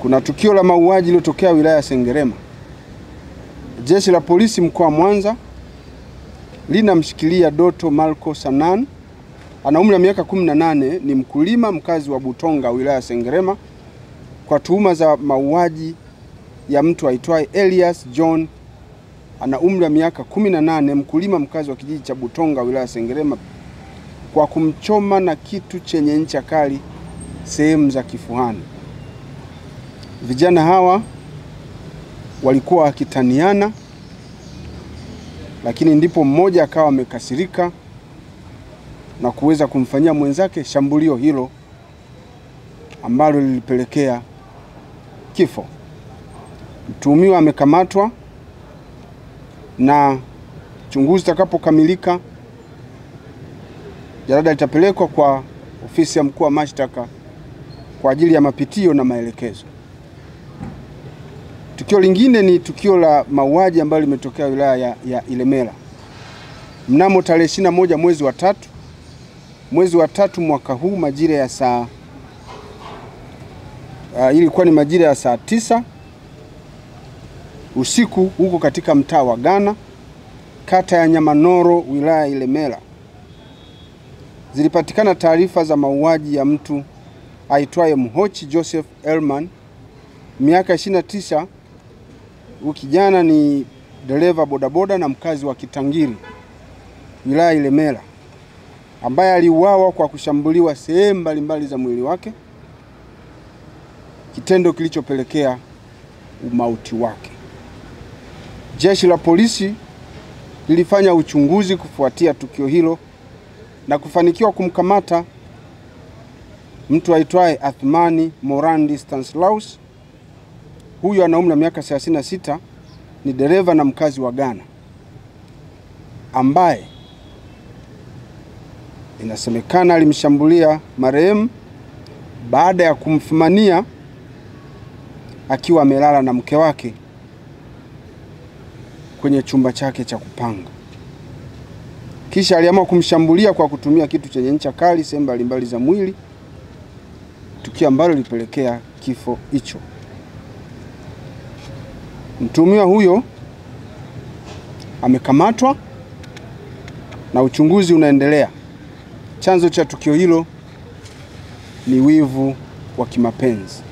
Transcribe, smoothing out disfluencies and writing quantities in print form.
Kuna tukio la mauaji lililotokea wilaya ya Sengerema. Jeshi la polisi mkoa wa Mwanza linamshikilia Doto Marco Sanan, ana umri wa miaka 18, ni mkulima mkazi wa Butonga wilaya ya Sengerema, kwa tuhuma za mauaji ya mtu aitwaye Elias John, ana umri wa miaka 18, mkulima mkazi wa kijiji cha Butonga wilaya ya Sengerema, kwa kumchoma na kitu chenye ncha kali sehemu za kifuani. Vijana hawa walikuwa wakitaniana, lakini ndipo mmoja akawa amekasirika na kuweza kumfanyia mwenzake shambulio hilo ambalo lilipelekea kifo. Mtuhumiwa amekamatwa na uchunguzi utakapokamilika, jalada litapelekwa kwa ofisi ya mkuu wa mashtaka kwa ajili ya mapitio na maelekezo. Tukio lingine ni tukio la mauaji ambalo limetokea wilaya ya Ilemela. Mnamo tarehe 21 mwezi wa tatu mwaka huu majira ya ilikuwa ni majira ya saa 9 usiku huko katika mtaa wa Ghana, kata ya Nyamanoro, wilaya ya Ilemela. Zilipatikana taarifa za mauaji ya mtu aitwaye Mhochi Joseph Elman, miaka 29. Huyu kijana ni dereva bodaboda na mkazi wa Kitangiri, wilaya ya Ilemela, ambaye aliuawa kwa kushambuliwa sehemu mbalimbali za mwili wake, kitendo kilichopelekea umauti wake. Jeshi la polisi lilifanya uchunguzi kufuatia tukio hilo na kufanikiwa kumkamata mtu aitwaye Athmani Morandi Stanislaus. Huyu ana umri wa miaka 36, ni dereva na mkazi wa Ghana, ambaye inasemekana alimshambulia marehemu baada ya kumfumania akiwa amelala na mke wake kwenye chumba chake cha kupanga. Kisha aliamua kumshambulia kwa kutumia kitu chenye ncha kali sehemu mbalimbali za mwili, tukio ambalo lilipelekea kifo hicho. Mtuhumiwa huyo amekamatwa na uchunguzi unaendelea. Chanzo cha tukio hilo ni wivu wa kimapenzi.